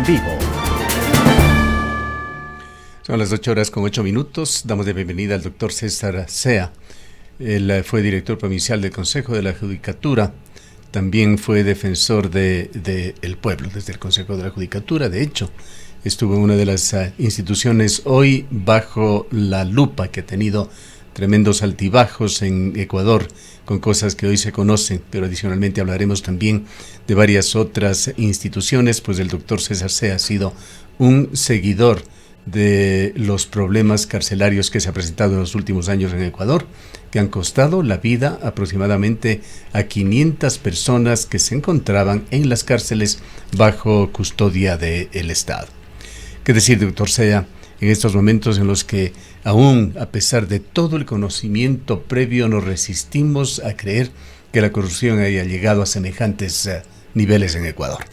vivo. Son las 8:08. Damos de bienvenida al doctor César Sea. Él fue director provincial del Consejo de la Judicatura. También fue defensor del pueblo desde el Consejo de la Judicatura. De hecho, estuvo en una de las instituciones hoy bajo la lupa, que ha tenido tremendos altibajos en Ecuador con cosas que hoy se conocen, pero adicionalmente hablaremos también de varias otras instituciones, pues el doctor César Sea ha sido un seguidor de los problemas carcelarios que se han presentado en los últimos años en Ecuador, que han costado la vida aproximadamente a 500 personas que se encontraban en las cárceles bajo custodia del Estado. ¿Qué decir, doctor Sea, en estos momentos en los que aún, a pesar de todo el conocimiento previo, nos resistimos a creer que la corrupción haya llegado a semejantes niveles en Ecuador?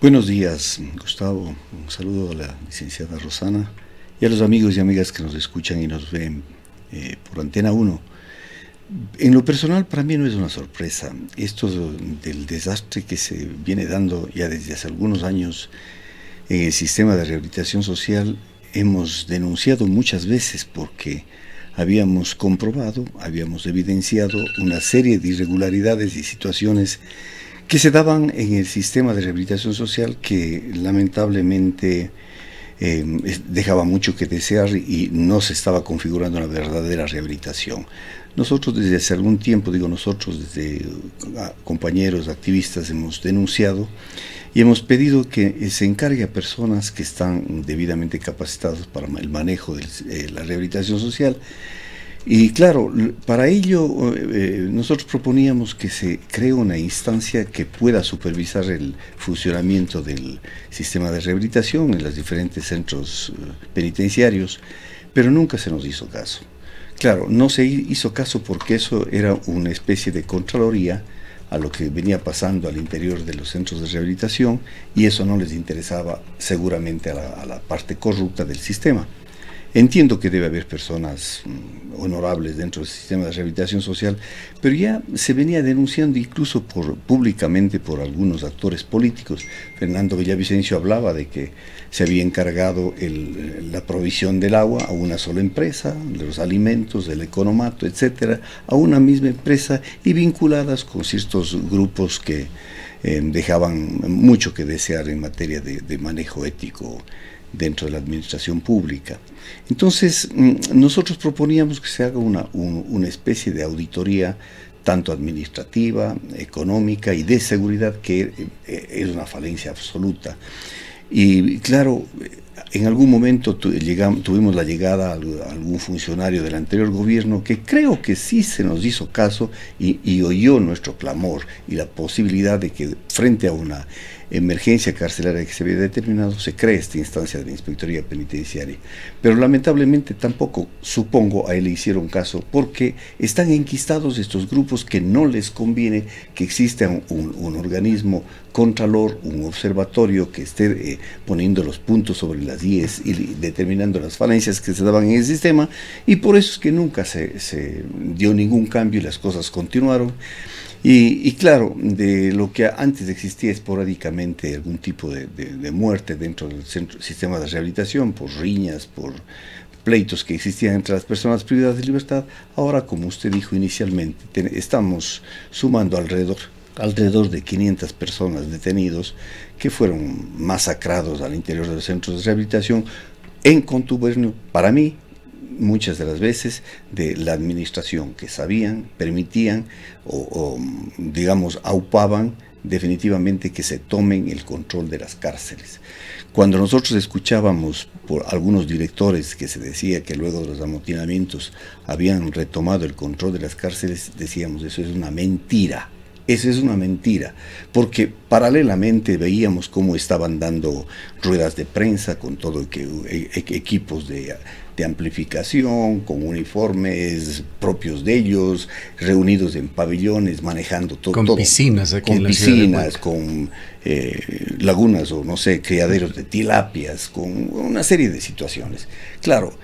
Buenos días, Gustavo. Un saludo a la licenciada Rosana y a los amigos y amigas que nos escuchan y nos ven por Antena 1. En lo personal, para mí no es una sorpresa. Esto del desastre que se viene dando ya desde hace algunos años en el sistema de rehabilitación social, hemos denunciado muchas veces porque habíamos comprobado, habíamos evidenciado una serie de irregularidades y situaciones que se daban en el sistema de rehabilitación social que lamentablemente dejaba mucho que desear y no se estaba configurando una verdadera rehabilitación. Nosotros desde hace algún tiempo, desde compañeros, activistas, hemos denunciado y hemos pedido que se encargue a personas que están debidamente capacitadas para el manejo de la rehabilitación social. Y claro, para ello nosotros proponíamos que se cree una instancia que pueda supervisar el funcionamiento del sistema de rehabilitación en los diferentes centros penitenciarios, pero nunca se nos hizo caso. Claro, no se hizo caso porque eso era una especie de contraloría a lo que venía pasando al interior de los centros de rehabilitación, y eso no les interesaba seguramente a la parte corrupta del sistema. Entiendo que debe haber personas honorables dentro del sistema de rehabilitación social, pero ya se venía denunciando incluso públicamente por algunos actores políticos. Fernando Villavicencio hablaba de que se había encargado la provisión del agua a una sola empresa, de los alimentos, del economato, etcétera, a una misma empresa y vinculadas con ciertos grupos que dejaban mucho que desear en materia de manejo ético dentro de la administración pública. Entonces, nosotros proponíamos que se haga una especie de auditoría tanto administrativa, económica y de seguridad, que es una falencia absoluta. Y claro, en algún momento tuvimos la llegada a algún funcionario del anterior gobierno que creo que sí se nos hizo caso y oyó nuestro clamor y la posibilidad de que frente a una emergencia carcelaria que se había determinado se cree esta instancia de la Inspectoría Penitenciaria. Pero lamentablemente tampoco, supongo, a él le hicieron caso porque están enquistados estos grupos que no les conviene que exista un organismo contralor, un observatorio que esté poniendo los puntos sobre las IES y determinando las falencias que se daban en el sistema, y por eso es que nunca se dio ningún cambio y las cosas continuaron. Y claro, de lo que antes existía esporádicamente algún tipo de muerte dentro del sistema de rehabilitación, por riñas, por pleitos que existían entre las personas privadas de libertad, ahora, como usted dijo inicialmente, estamos sumando alrededor de 500 personas detenidos que fueron masacrados al interior de los centros de rehabilitación en contubernio, para mí, muchas de las veces, de la administración, que sabían, permitían o digamos, aupaban definitivamente que se tomen el control de las cárceles. Cuando nosotros escuchábamos por algunos directores que se decía que luego de los amotinamientos habían retomado el control de las cárceles, decíamos, eso es una mentira. Esa es una mentira, porque paralelamente veíamos cómo estaban dando ruedas de prensa con todo equipos de amplificación, con uniformes propios de ellos, reunidos en pabellones, manejando todo. Con piscinas aquí en la ciudad de Huanca. Con lagunas o no sé, criaderos de tilapias, con una serie de situaciones. Claro,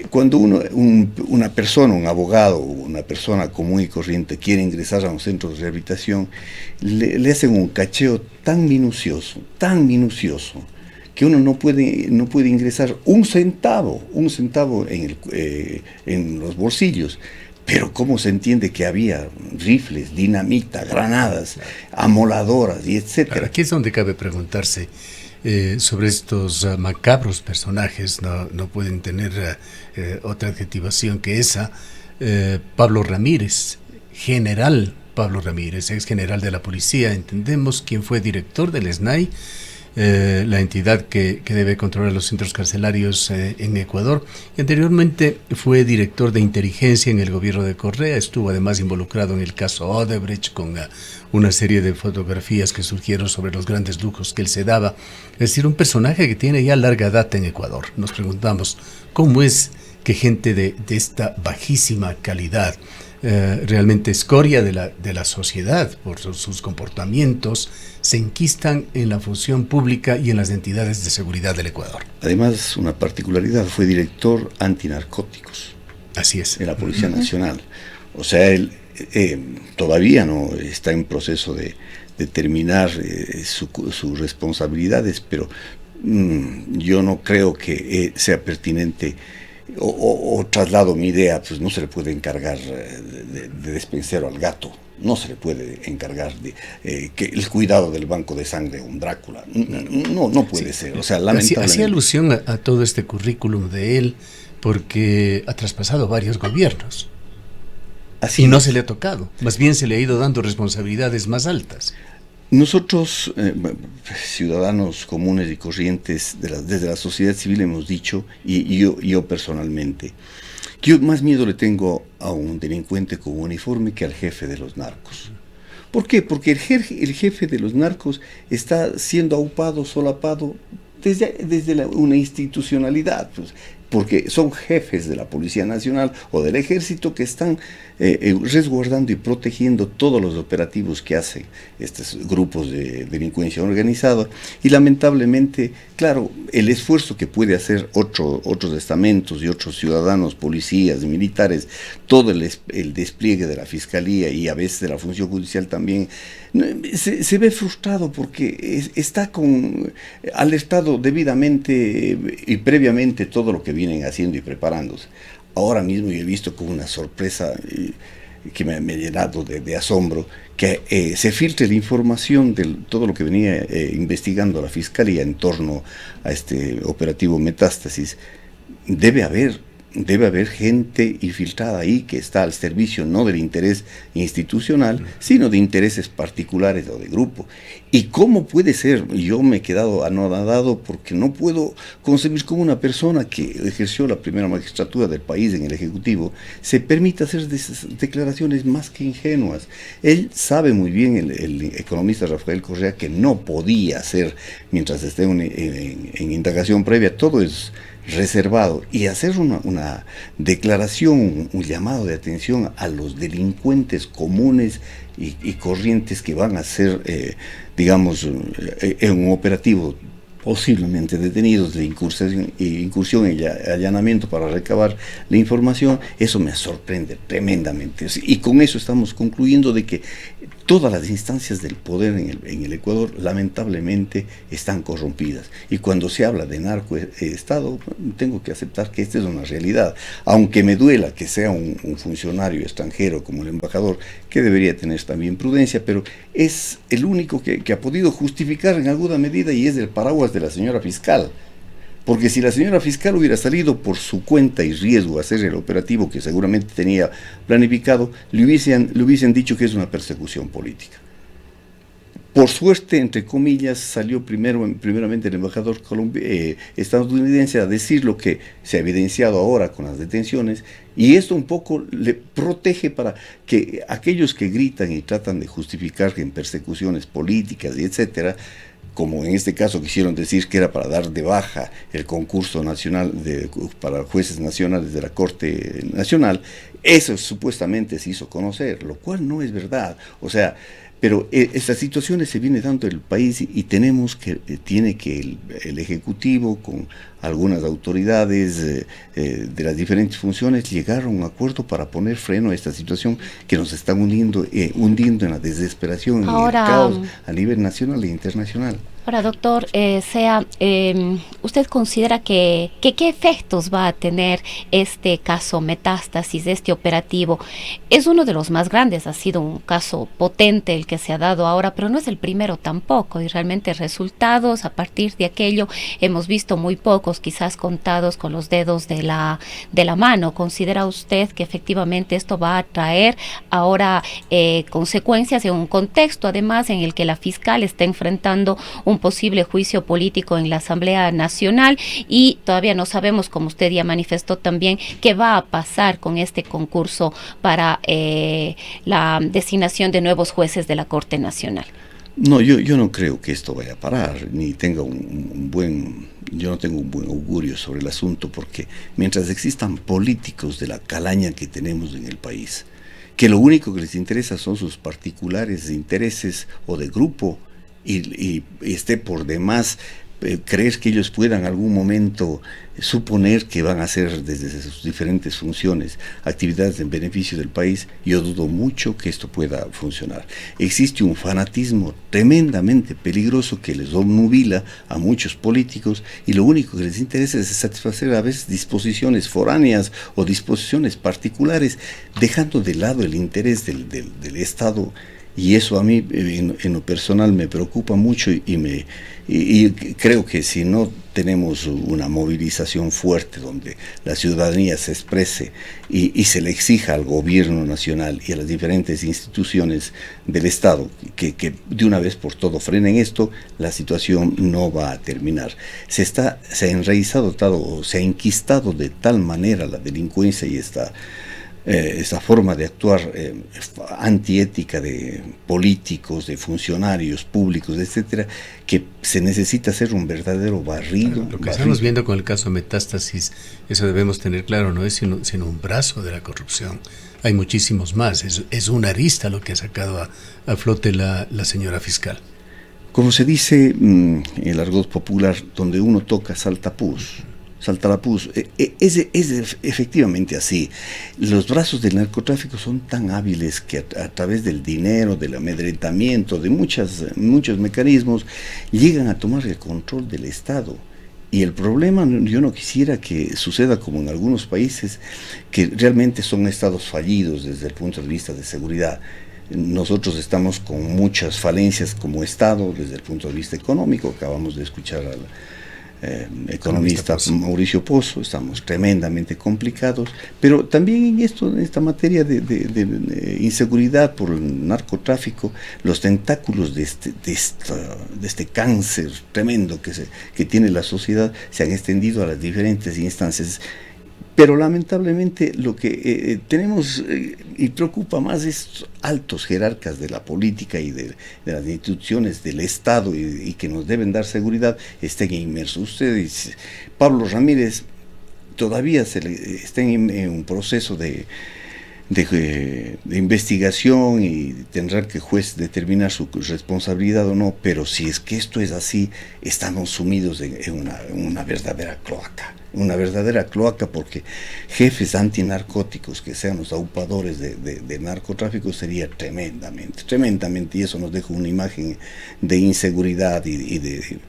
cuando una persona, un abogado, una persona común y corriente quiere ingresar a un centro de rehabilitación, le hacen un cacheo tan minucioso, que uno no puede ingresar un centavo en los bolsillos. Pero ¿cómo se entiende que había rifles, dinamita, granadas, amoladoras y etcétera? Aquí es donde cabe preguntarse sobre estos macabros personajes. No pueden tener otra adjetivación que esa. Pablo Ramírez, general Pablo Ramírez, ex general de la policía, entendemos, quien fue director del SNAI, la entidad que debe controlar los centros carcelarios en Ecuador, y anteriormente fue director de inteligencia en el gobierno de Correa. Estuvo además involucrado en el caso Odebrecht, con una serie de fotografías que surgieron sobre los grandes lujos que él se daba. Es decir, un personaje que tiene ya larga data en Ecuador. Nos preguntamos, ¿cómo es que gente de esta bajísima calidad, realmente escoria de la sociedad por sus comportamientos, se enquistan en la función pública y en las entidades de seguridad del Ecuador? Además, una particularidad, fue director antinarcóticos. Así es. En la Policía Nacional. O sea, él todavía no está en proceso de terminar sus responsabilidades, pero yo no creo que sea pertinente o traslado mi idea. Pues no se le puede encargar de despensero al gato, no se le puede encargar de que el cuidado del banco de sangre a un Drácula, no puede ser. O sea, lamentablemente. Hacía alusión a todo este currículum de él porque ha traspasado varios gobiernos. Así y no se le ha tocado, más bien se le ha ido dando responsabilidades más altas. Nosotros, ciudadanos comunes y corrientes desde la sociedad civil, hemos dicho, y yo personalmente, que yo más miedo le tengo a un delincuente con uniforme que al jefe de los narcos. ¿Por qué? Porque el jefe de los narcos está siendo aupado, solapado desde una institucionalidad, pues, porque son jefes de la Policía Nacional o del Ejército que están resguardando y protegiendo todos los operativos que hacen estos grupos de delincuencia organizada. Y lamentablemente, claro, el esfuerzo que puede hacer otros estamentos y otros ciudadanos, policías, militares, todo el despliegue de la Fiscalía y a veces de la función judicial también, se ve frustrado porque está alertado debidamente y previamente todo lo que vienen haciendo y preparándose. Ahora mismo yo he visto con una sorpresa que me ha llenado de asombro, que se filtre la información de todo lo que venía investigando la Fiscalía en torno a este operativo Metástasis. Debe haber gente infiltrada ahí que está al servicio no del interés institucional, sino de intereses particulares o de grupo. ¿Y cómo puede ser? Yo me he quedado anonadado porque no puedo concebir cómo una persona que ejerció la primera magistratura del país en el Ejecutivo se permite hacer declaraciones más que ingenuas. Él sabe muy bien, el economista Rafael Correa, que no podía hacer, mientras esté en indagación previa, todo es reservado, y hacer una declaración, un llamado de atención a los delincuentes comunes y corrientes que van a ser, en un operativo posiblemente detenidos de incursión y allanamiento para recabar la información. Eso me sorprende tremendamente. Y con eso estamos concluyendo de que todas las instancias del poder en el Ecuador lamentablemente están corrompidas. Y cuando se habla de narcoestado, tengo que aceptar que esta es una realidad. Aunque me duela que sea un funcionario extranjero como el embajador, que debería tener también prudencia, pero es el único que ha podido justificar en alguna medida, y es el paraguas de la señora fiscal. Porque si la señora fiscal hubiera salido por su cuenta y riesgo a hacer el operativo que seguramente tenía planificado, le hubiesen dicho que es una persecución política. Por suerte, entre comillas, salió primeramente el embajador estadounidense a decir lo que se ha evidenciado ahora con las detenciones, y esto un poco le protege para que aquellos que gritan y tratan de justificar en persecuciones políticas y etcétera, como en este caso quisieron decir que era para dar de baja el concurso nacional para jueces nacionales de la Corte Nacional, eso supuestamente se hizo conocer, lo cual no es verdad. O sea, pero estas situaciones se vienen dando en el país y tiene que el Ejecutivo con algunas autoridades de las diferentes funciones llegar a un acuerdo para poner freno a esta situación que nos está hundiendo en la desesperación y el caos a nivel nacional e internacional. Ahora, doctor Sea, ¿usted considera que qué efectos va a tener este caso Metástasis, este operativo? Es uno de los más grandes, ha sido un caso potente el que se ha dado ahora, pero no es el primero tampoco, y realmente resultados a partir de aquello hemos visto muy pocos, quizás contados con los dedos de la mano. ¿Considera usted que efectivamente esto va a traer ahora consecuencias en un contexto, además, en el que la fiscal está enfrentando un posible juicio político en la Asamblea Nacional y todavía no sabemos, como usted ya manifestó también, qué va a pasar con este concurso para la designación de nuevos jueces de la Corte Nacional? No, yo no creo que esto vaya a parar, ni tenga yo no tengo un buen augurio sobre el asunto, porque mientras existan políticos de la calaña que tenemos en el país, que lo único que les interesa son sus particulares intereses o de grupo, y esté por demás creer que ellos puedan en algún momento suponer que van a hacer desde sus diferentes funciones actividades en beneficio del país, yo dudo mucho que esto pueda funcionar. Existe un fanatismo tremendamente peligroso que les obnubila a muchos políticos, y lo único que les interesa es satisfacer a veces disposiciones foráneas o disposiciones particulares, dejando de lado el interés del Estado. Y eso a mí en lo personal me preocupa mucho, y creo que si no tenemos una movilización fuerte donde la ciudadanía se exprese y se le exija al gobierno nacional y a las diferentes instituciones del Estado que de una vez por todo frenen esto, la situación no va a terminar. Se ha enraizado, se ha enquistado de tal manera la delincuencia y esta forma de actuar antiética de políticos, de funcionarios públicos, etcétera, que se necesita hacer un verdadero barrido. Lo que estamos viendo con el caso Metástasis, eso debemos tener claro, no es sino un brazo de la corrupción. Hay muchísimos más, es una arista lo que ha sacado a flote la señora fiscal. Como se dice en el argot popular, donde uno toca salta la pus. Es efectivamente así. Los brazos del narcotráfico son tan hábiles que a través del dinero, del amedrentamiento, de muchos mecanismos, llegan a tomar el control del Estado. Y el problema, yo no quisiera que suceda como en algunos países, que realmente son estados fallidos desde el punto de vista de seguridad. Nosotros estamos con muchas falencias como Estado desde el punto de vista económico. Acabamos de escuchar al economista Mauricio Pozo, estamos tremendamente complicados, pero también en esta materia de inseguridad por el narcotráfico, los tentáculos de este cáncer tremendo que tiene la sociedad se han extendido a las diferentes instancias. Pero lamentablemente lo que tenemos y preocupa más es altos jerarcas de la política y de las instituciones del Estado y que nos deben dar seguridad estén inmersos. Ustedes, Pablo Ramírez, todavía está en un proceso de investigación y tendrá que el juez determinar su responsabilidad o no, pero si es que esto es así, estamos sumidos en una verdadera cloaca, porque jefes antinarcóticos que sean los aupadores de narcotráfico sería tremendamente, y eso nos deja una imagen de inseguridad y de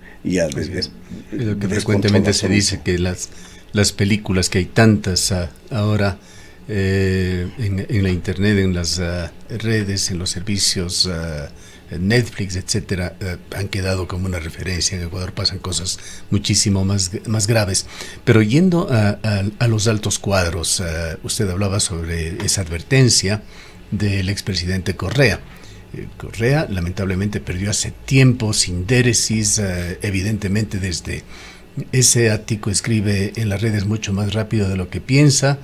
lo que frecuentemente se dice, que las películas, que hay tantas ahora en la internet, en las redes, en los servicios Netflix, etcétera, han quedado como una referencia. En Ecuador pasan cosas muchísimo más graves. Pero yendo a los altos cuadros, usted hablaba sobre esa advertencia del expresidente Correa. Correa lamentablemente perdió hace tiempo, sindéresis, evidentemente desde ese ático escribe en las redes mucho más rápido de lo que piensa.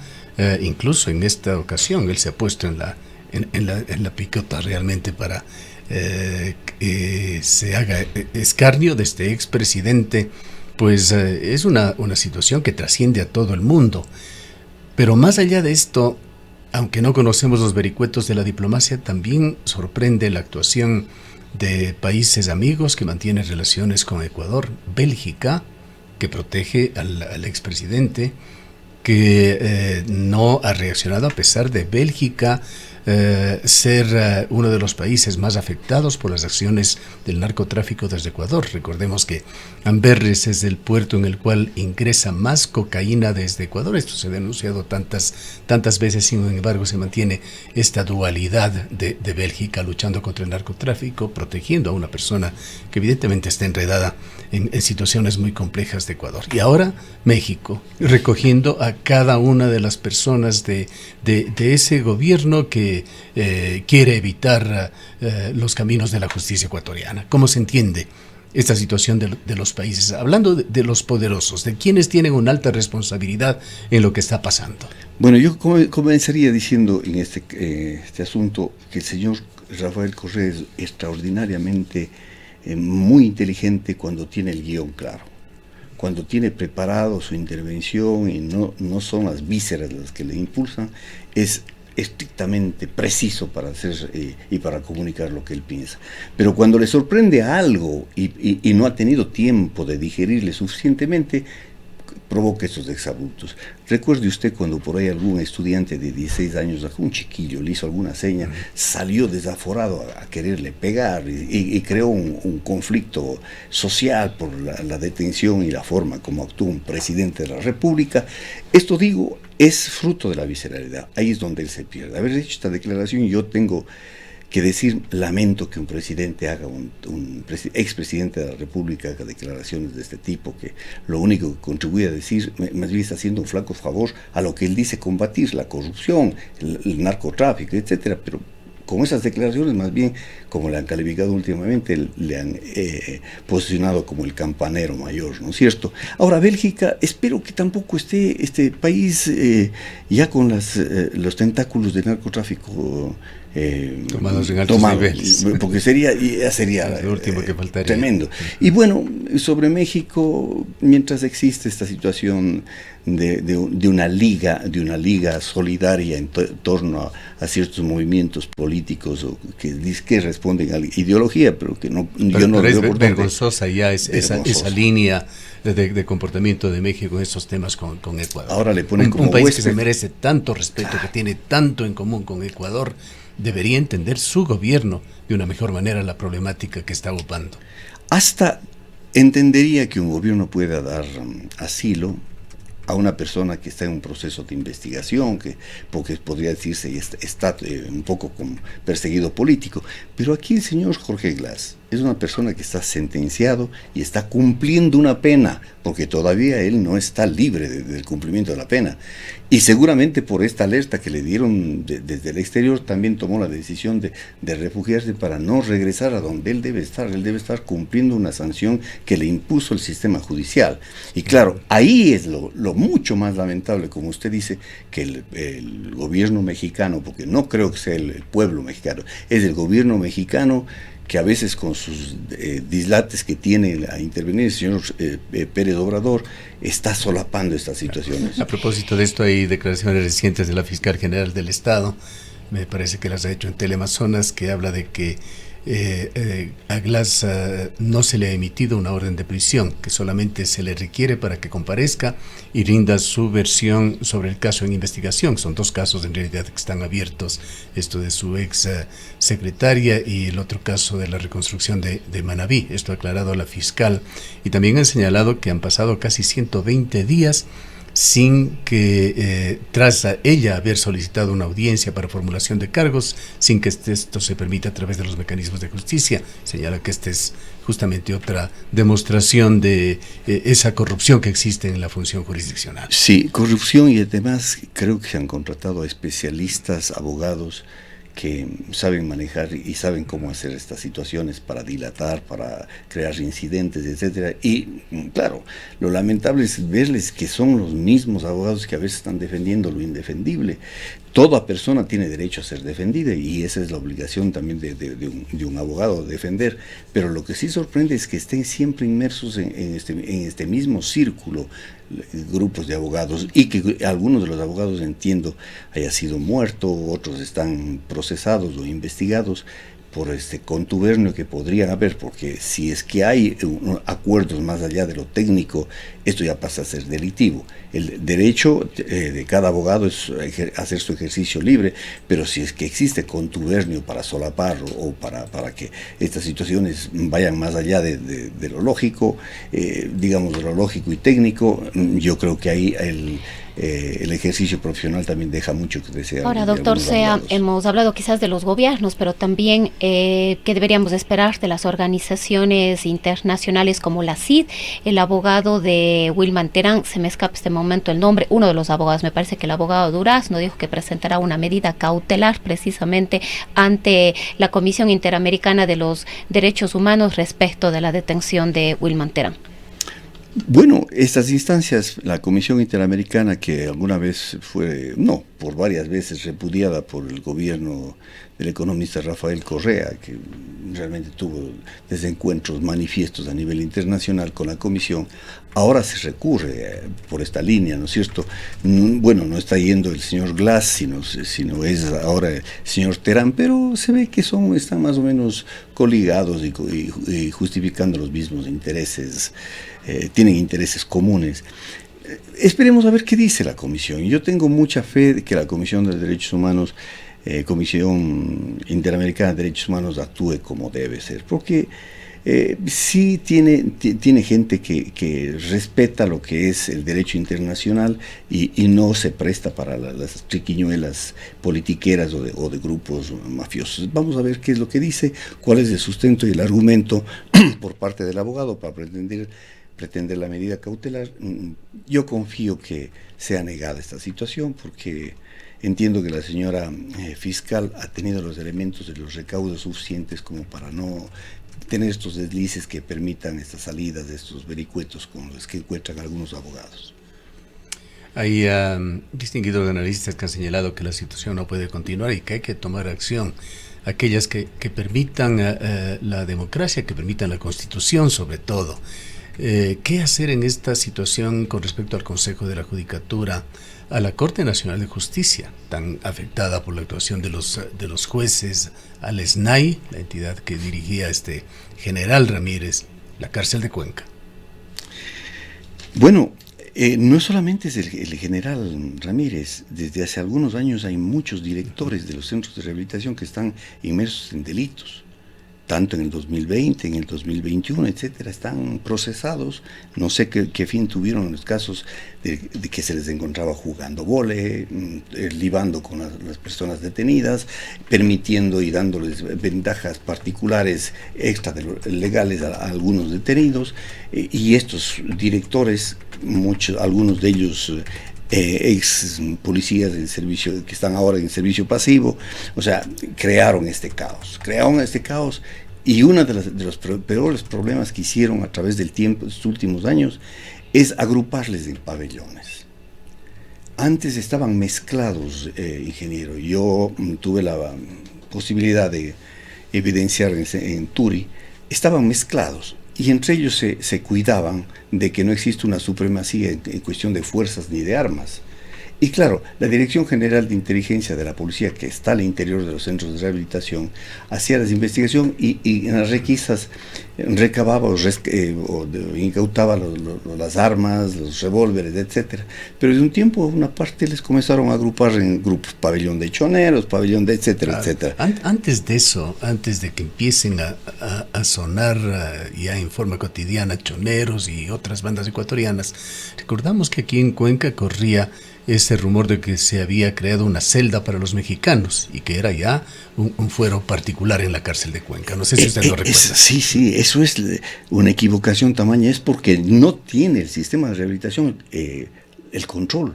Incluso en esta ocasión él se ha puesto en la picota realmente para que se haga escarnio de este expresidente. Pues es una situación que trasciende a todo el mundo. Pero más allá de esto, aunque no conocemos los vericuetos de la diplomacia, también sorprende la actuación de países amigos que mantienen relaciones con Ecuador. Bélgica, que protege al expresidente, que no ha reaccionado a pesar de Bélgica ser uno de los países más afectados por las acciones del narcotráfico desde Ecuador. Recordemos que Amberres es el puerto en el cual ingresa más cocaína desde Ecuador. Esto se ha denunciado tantas veces, sin embargo se mantiene esta dualidad de Bélgica luchando contra el narcotráfico, protegiendo a una persona que evidentemente está enredada en situaciones muy complejas de Ecuador. Y ahora México, recogiendo a cada una de las personas de ese gobierno que quiere evitar los caminos de la justicia ecuatoriana. ¿Cómo se entiende esta situación de los países? Hablando de los poderosos, de quienes tienen una alta responsabilidad en lo que está pasando. Bueno, yo comenzaría diciendo en este asunto que el señor Rafael Correa es extraordinariamente muy inteligente cuando tiene el guión claro, cuando tiene preparado su intervención y no son las vísceras las que le impulsan, es estrictamente preciso para hacer y para comunicar lo que él piensa. Pero cuando le sorprende algo y no ha tenido tiempo de digerirle suficientemente, provoca esos exabruptos. Recuerde usted cuando por ahí algún estudiante de 16 años, un chiquillo, le hizo alguna seña, salió desaforado a quererle pegar y creó un conflicto social por la detención y la forma como actuó un presidente de la República. Esto, digo, es fruto de la visceralidad. Ahí es donde él se pierde. Haber hecho esta declaración, yo tengo que decir, lamento que un presidente haga, un expresidente de la República haga declaraciones de este tipo, que lo único que contribuye a decir, más bien está haciendo un flaco favor a lo que él dice combatir, la corrupción, el narcotráfico, etcétera, pero con esas declaraciones más bien, como le han calificado últimamente, le han posicionado como el campanero mayor, ¿no es cierto? Ahora, Bélgica, espero que tampoco esté este país ya con los tentáculos del narcotráfico tomados en altos niveles, porque sería lo último que faltaría. Tremendo. Y bueno, sobre México, mientras existe esta situación de una liga solidaria en torno a ciertos movimientos políticos que responden a la ideología, pero que no, yo no pero veo es vergonzosa ya esa línea de comportamiento de México en estos temas con Ecuador. Ahora le ponen como un país huésped, que se merece tanto respeto, que tiene tanto en común con Ecuador. Debería entender su gobierno de una mejor manera la problemática que está ocupando. Hasta entendería que un gobierno pueda dar asilo a una persona que está en un proceso de investigación, porque podría decirse está un poco como perseguido político, pero aquí el señor Jorge Glass es una persona que está sentenciado y está cumpliendo una pena, porque todavía él no está libre del cumplimiento de la pena. Y seguramente por esta alerta que le dieron desde el exterior, también tomó la decisión de refugiarse para no regresar a donde él debe estar. Él debe estar cumpliendo una sanción que le impuso el sistema judicial. Y claro, ahí es lo mucho más lamentable, como usted dice, que el gobierno mexicano, porque no creo que sea el pueblo mexicano, es el gobierno mexicano que a veces con sus dislates que tiene a intervenir el señor Pérez Obrador, está solapando estas situaciones. A propósito de esto, hay declaraciones recientes de la Fiscal General del Estado, me parece que las ha hecho en Teleamazonas, que habla de que a Glass no se le ha emitido una orden de prisión, que solamente se le requiere para que comparezca y rinda su versión sobre el caso en investigación. Son dos casos en realidad que están abiertos, esto de su ex secretaria y el otro caso de la reconstrucción de Manabí. Esto ha aclarado la fiscal, y también han señalado que han pasado casi 120 días sin que, tras ella haber solicitado una audiencia para formulación de cargos, sin que esto se permita a través de los mecanismos de justicia. Señala que esta es justamente otra demostración de esa corrupción que existe en la función jurisdiccional. Sí, corrupción, y además creo que se han contratado a especialistas, abogados, que saben manejar y saben cómo hacer estas situaciones para dilatar, para crear incidentes, etcétera. Y claro, lo lamentable es verles que son los mismos abogados que a veces están defendiendo lo indefendible. Toda persona tiene derecho a ser defendida, y esa es la obligación también de un abogado, defender. Pero lo que sí sorprende es que estén siempre inmersos en este mismo círculo, grupos de abogados, y que algunos de los abogados, entiendo, haya sido muerto, otros están procesados o investigados, por este contubernio que podrían haber, porque si es que hay acuerdos más allá de lo técnico, esto ya pasa a ser delictivo. El derecho de cada abogado es hacer su ejercicio libre, pero si es que existe contubernio para solapar o para que estas situaciones vayan más allá de lo lógico, digamos de lo lógico y técnico, yo creo que ahí el ejercicio profesional también deja mucho que desear. Ahora, doctor Sea, hemos hablado quizás de los gobiernos, pero también qué deberíamos esperar de las organizaciones internacionales como la CID. El abogado de Wilman Terán, se me escapa este momento el nombre, uno de los abogados, me parece que el abogado Durazno dijo que presentará una medida cautelar precisamente ante la Comisión Interamericana de los Derechos Humanos respecto de la detención de Wilman Terán. Bueno, estas instancias, la Comisión Interamericana, que alguna vez por varias veces repudiada por el gobierno del economista Rafael Correa, que realmente tuvo desencuentros manifiestos a nivel internacional con la Comisión, ahora se recurre por esta línea, ¿no es cierto? Bueno, no está yendo el señor Glass, sino es ahora el señor Terán, pero se ve que están más o menos coligados y justificando los mismos intereses. Tienen intereses comunes. Esperemos a ver qué dice la Comisión. Yo tengo mucha fe de que la Comisión de Derechos Humanos, Comisión Interamericana de Derechos Humanos, actúe como debe ser, porque sí tiene gente que respeta lo que es el derecho internacional y no se presta para las triquiñuelas politiqueras o de grupos mafiosos. Vamos a ver qué es lo que dice, cuál es el sustento y el argumento por parte del abogado para pretender la medida cautelar. Yo confío que sea negada esta situación, porque entiendo que la señora fiscal ha tenido los elementos de los recaudos suficientes como para no tener estos deslices que permitan estas salidas de estos vericuetos con los que encuentran algunos abogados. Hay distinguidos analistas que han señalado que la situación no puede continuar y que hay que tomar acción. Aquellas que permitan la democracia, que permitan la Constitución sobre todo. ¿Qué hacer en esta situación con respecto al Consejo de la Judicatura, a la Corte Nacional de Justicia, tan afectada por la actuación de los jueces, al SNAI, la entidad que dirigía este general Ramírez, la cárcel de Cuenca? Bueno, no solamente es el general Ramírez. Desde hace algunos años hay muchos directores de los centros de rehabilitación que están inmersos en delitos, tanto en el 2020, en el 2021, etcétera, están procesados. No sé qué fin tuvieron en los casos de que se les encontraba jugando vóley, libando con las personas detenidas, permitiendo y dándoles ventajas particulares extra legales a algunos detenidos, y estos directores, algunos de ellos ex policías en servicio, que están ahora en servicio pasivo, o sea, crearon este caos, y uno de los peores problemas que hicieron a través del tiempo, estos últimos años, es agruparles en pabellones. Antes estaban mezclados, ingeniero. Yo tuve la posibilidad de evidenciar en Turi, estaban mezclados. Y entre ellos se cuidaban de que no existe una supremacía en cuestión de fuerzas ni de armas. Y claro, la Dirección General de Inteligencia de la Policía, que está al interior de los centros de rehabilitación, hacía las investigaciones y en las requisas recababa o incautaba las armas, los revólveres, etcétera. Pero de un tiempo a una parte les comenzaron a agrupar en grupos, pabellón de choneros, pabellón de etcétera, etcétera. Antes de eso, antes de que empiecen a sonar ya en forma cotidiana choneros y otras bandas ecuatorianas, recordamos que aquí en Cuenca corría ese rumor de que se había creado una celda para los mexicanos y que era ya un fuero particular en la cárcel de Cuenca. No sé si usted lo recuerda. Sí, eso es una equivocación tamaña, es porque no tiene el sistema de rehabilitación el control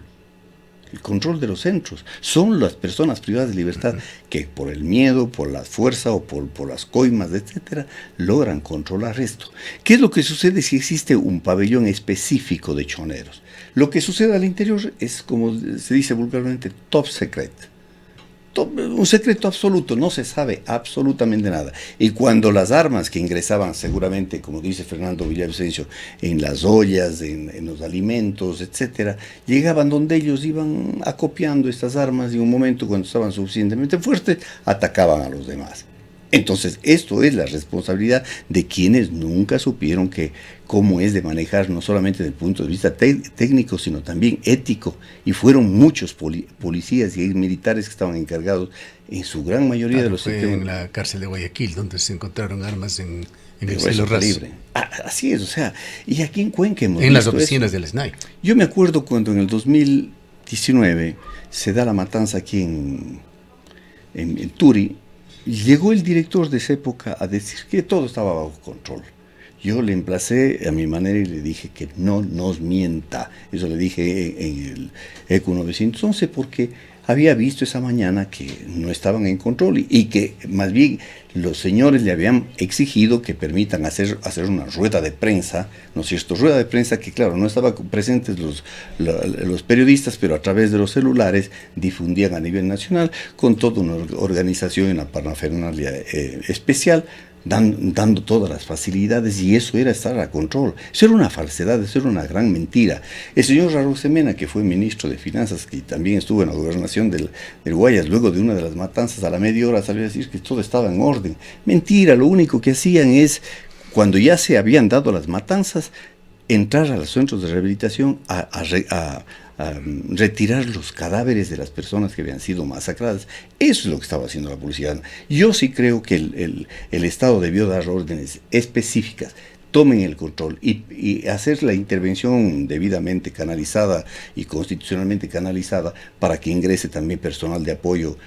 de los centros. Son las personas privadas de libertad que por el miedo, por la fuerza o por las coimas, etcétera, logran controlar esto. ¿Qué es lo que sucede si existe un pabellón específico de choneros? Lo que sucede al interior es, como se dice vulgarmente, top secret. Un secreto absoluto, no se sabe absolutamente nada. Y cuando las armas que ingresaban seguramente, como dice Fernando Villavicencio, en las ollas, en los alimentos, etcétera, llegaban donde ellos iban acopiando estas armas y en un momento cuando estaban suficientemente fuertes, atacaban a los demás. Entonces, esto es la responsabilidad de quienes nunca supieron cómo es de manejar, no solamente desde el punto de vista técnico, sino también ético. Y fueron muchos policías y militares que estaban encargados, en su gran mayoría de los sistemas. En la cárcel de Guayaquil, donde se encontraron armas en el cielo raso. Así es, o sea, y aquí en Cuenca hemos en las oficinas del SNAI. Yo me acuerdo cuando en el 2019 se da la matanza aquí en Turi. Llegó el director de esa época a decir que todo estaba bajo control. Yo le emplacé a mi manera y le dije que no nos mienta. Eso le dije en el ECU 911 porque había visto esa mañana que no estaban en control y que más bien los señores le habían exigido que permitan hacer una rueda de prensa, ¿no es cierto? Rueda de prensa que, claro, no estaban presentes los periodistas, pero a través de los celulares difundían a nivel nacional con toda una organización y una parafernalia especial, dando todas las facilidades, y eso era estar a control. Eso era una falsedad, eso era una gran mentira. El señor Arosemena, que fue ministro de Finanzas, que también estuvo en la gobernación del Guayas, luego de una de las matanzas, a la media hora salió a decir que todo estaba en orden. Mentira, lo único que hacían es, cuando ya se habían dado las matanzas, entrar a los centros de rehabilitación a retirar los cadáveres de las personas que habían sido masacradas. Eso es lo que estaba haciendo la policía. Yo sí creo que el Estado debió dar órdenes específicas. Tomen el control y hacer la intervención debidamente canalizada y constitucionalmente canalizada para que ingrese también personal de apoyo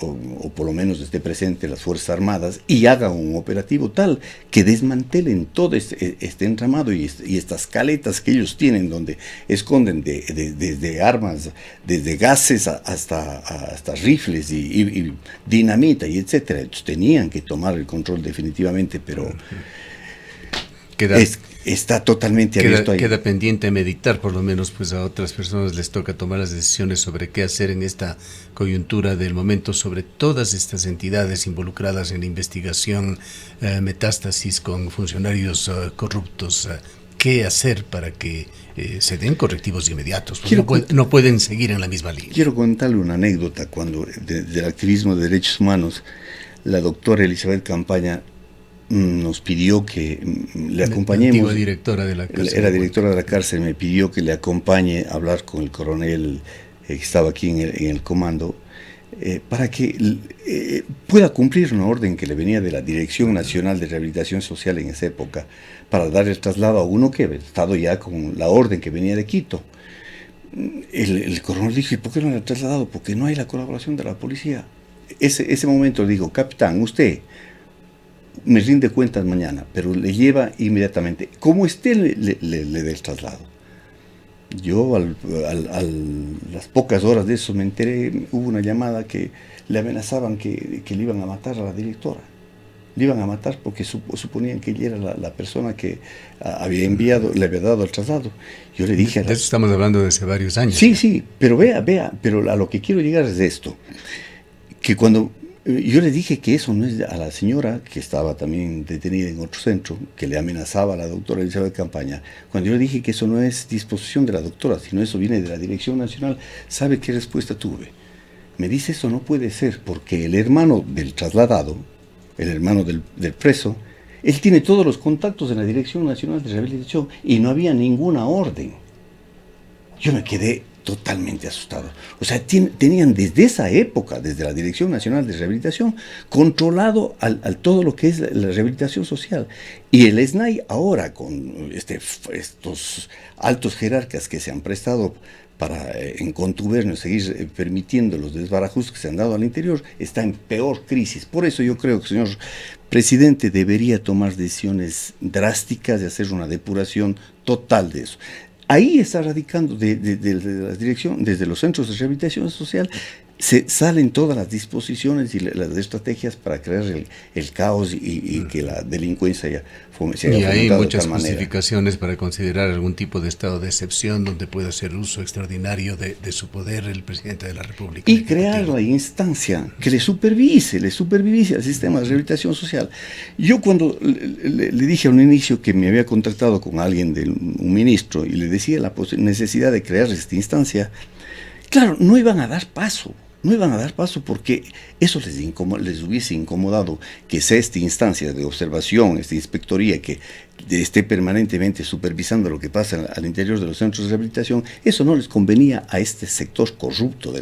o por lo menos esté presente las Fuerzas Armadas y haga un operativo tal que desmantelen todo este entramado y estas caletas que ellos tienen donde esconden desde armas, desde gases hasta rifles y dinamita y etcétera. Ellos tenían que tomar el control definitivamente, pero está totalmente abierto ahí. Queda pendiente meditar, por lo menos pues a otras personas les toca tomar las decisiones sobre qué hacer en esta coyuntura del momento, sobre todas estas entidades involucradas en la investigación, metástasis con funcionarios corruptos. ¿Qué hacer para que se den correctivos inmediatos? No pueden seguir en la misma línea. Quiero contarle una anécdota. Cuando del activismo de derechos humanos, la doctora Elizabeth Campaña nos pidió que le acompañemos. La antigua directora de la cárcel. Era directora de la cárcel, me pidió que le acompañe a hablar con el coronel que estaba aquí en el comando, para que pueda cumplir una orden que le venía de la Dirección Nacional de Rehabilitación Social en esa época, para dar el traslado a uno que había estado ya con la orden que venía de Quito. El coronel dijo: ¿y por qué no le ha trasladado? Porque no hay la colaboración de la policía. Ese momento le digo: capitán, usted me rinde cuentas mañana, pero le lleva inmediatamente, como esté, le dé el traslado. Yo las pocas horas de eso me enteré, hubo una llamada que le amenazaban que le iban a matar a la directora. Le iban a matar porque suponían que ella era la persona que había le había dado el traslado. Yo le dije... De eso estamos hablando de hace varios años. Sí, pero vea, pero a lo que quiero llegar es de esto, que cuando... Yo le dije que eso no es a la señora, que estaba también detenida en otro centro, que le amenazaba a la doctora Elizabeth Campaña. Cuando yo le dije que eso no es disposición de la doctora, sino eso viene de la Dirección Nacional, ¿sabe qué respuesta tuve? Me dice: eso no puede ser, porque el hermano del trasladado, el hermano del preso, él tiene todos los contactos en la Dirección Nacional de Rehabilitación y no había ninguna orden. Yo me quedé totalmente asustado. O sea, tenían desde esa época, desde la Dirección Nacional de Rehabilitación, controlado al todo lo que es la rehabilitación social. Y el SNAI ahora, con estos altos jerarcas que se han prestado para en contubernio seguir permitiendo los desbarajustes que se han dado al interior, está en peor crisis. Por eso yo creo que el señor presidente debería tomar decisiones drásticas de hacer una depuración total de eso. Ahí está radicando de la dirección, desde los centros de rehabilitación social, se salen todas las disposiciones y las estrategias para crear el caos y que la delincuencia ya se haya fomentado. Y hay muchas de justificaciones para considerar algún tipo de estado de excepción donde pueda hacer uso extraordinario de su poder el presidente de la República. Y crear la instancia que le supervise al sistema de rehabilitación social. Yo cuando le dije a un inicio que me había contactado con alguien, un ministro, y le decía la necesidad de crear esta instancia, claro, no iban a dar paso. no iban a dar paso porque eso les hubiese incomodado que sea esta instancia de observación, esta inspectoría que esté permanentemente supervisando lo que pasa al interior de los centros de rehabilitación. Eso no les convenía a este sector corrupto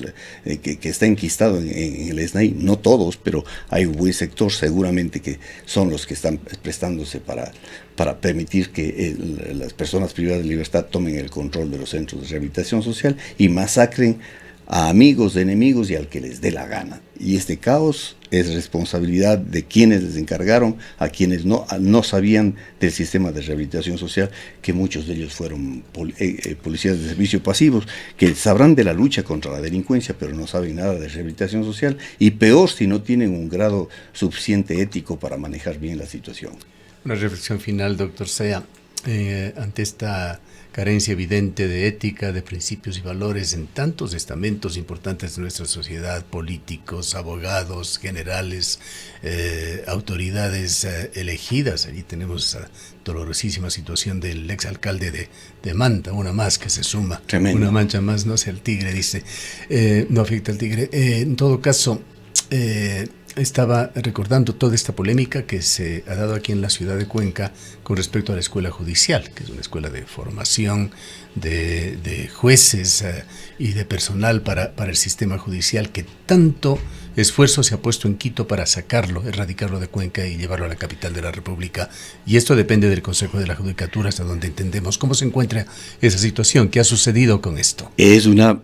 que está enquistado en el SNAI. No todos, pero hay un buen sector seguramente que son los que están prestándose para permitir que las personas privadas de libertad tomen el control de los centros de rehabilitación social y masacren a amigos de enemigos y al que les dé la gana. Y este caos es responsabilidad de quienes les encargaron, a quienes no sabían del sistema de rehabilitación social, que muchos de ellos fueron policías de servicio pasivos, que sabrán de la lucha contra la delincuencia, pero no saben nada de rehabilitación social, y peor si no tienen un grado suficiente ético para manejar bien la situación. Una reflexión final, doctor Sea, ante esta carencia evidente de ética, de principios y valores en tantos estamentos importantes de nuestra sociedad, políticos, abogados, generales, autoridades elegidas. Allí tenemos la dolorosísima situación del exalcalde de Manta, una más que se suma. Tremendo. Una mancha más, no sea el tigre, dice. No afecta al tigre. En todo caso, estaba recordando toda esta polémica que se ha dado aquí en la ciudad de Cuenca con respecto a la escuela judicial, que es una escuela de formación de jueces y de personal para el sistema judicial, que tanto esfuerzo se ha puesto en Quito para sacarlo, erradicarlo de Cuenca y llevarlo a la capital de la República. Y esto depende del Consejo de la Judicatura, hasta donde entendemos. ¿Cómo se encuentra esa situación? ¿Qué ha sucedido con esto? Es una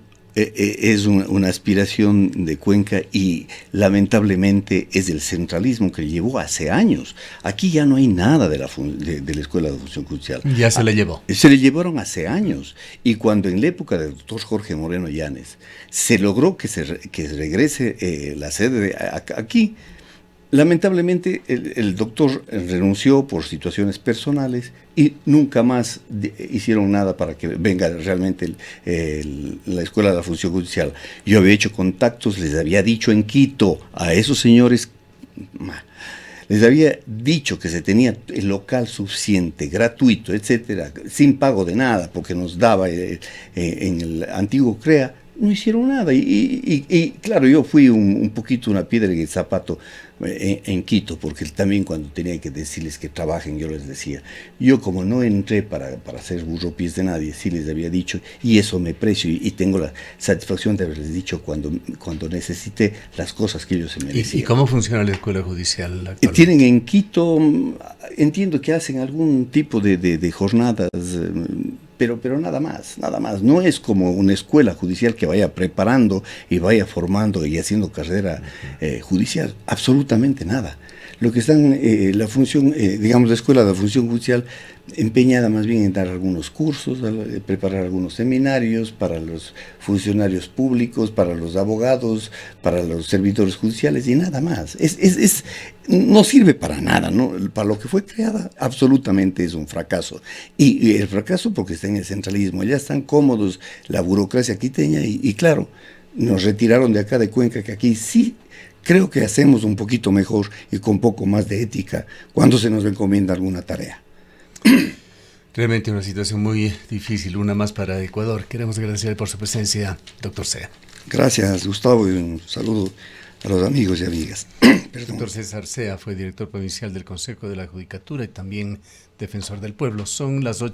aspiración de Cuenca y lamentablemente es el centralismo que llevó hace años. Aquí ya no hay nada de la Escuela de Función Judicial. Ya se le llevó. Se le llevaron hace años. Y cuando en la época del doctor Jorge Moreno Llanes se logró que regrese la sede aquí, lamentablemente el doctor renunció por situaciones personales y nunca más hicieron nada para que venga realmente la Escuela de la Función Judicial. Yo había hecho contactos, les había dicho en Quito a esos señores, les había dicho que se tenía el local suficiente, gratuito, etcétera, sin pago de nada, porque nos daba en el antiguo CREA. No hicieron nada y claro, yo fui un poquito una piedra en el zapato en Quito, porque también cuando tenía que decirles que trabajen, yo les decía, yo como no entré para ser burro pies de nadie, sí les había dicho, y eso me precio y tengo la satisfacción de haberles dicho cuando necesité las cosas que ellos se merecían. ¿Y cómo funciona la escuela judicial actualmente? Tienen en Quito, entiendo que hacen algún tipo de jornadas, pero nada más, no es como una escuela judicial que vaya preparando y vaya formando y haciendo carrera judicial, absolutamente nada. Lo que están, la función, digamos la Escuela de Función Judicial, empeñada más bien en dar algunos cursos, preparar algunos seminarios para los funcionarios públicos, para los abogados, para los servidores judiciales y nada más. No sirve para nada, ¿no? Para lo que fue creada, absolutamente es un fracaso. Y el fracaso porque está en el centralismo, ya están cómodos la burocracia quiteña y claro, nos retiraron de acá de Cuenca, que aquí sí creo que hacemos un poquito mejor y con poco más de ética cuando se nos encomienda alguna tarea. Realmente una situación muy difícil, una más para Ecuador. Queremos agradecerle por su presencia, doctor Sea. Gracias, Gustavo, y un saludo a los amigos y amigas. Doctor César Sea fue director provincial del Consejo de la Judicatura y también defensor del pueblo. Son las 8.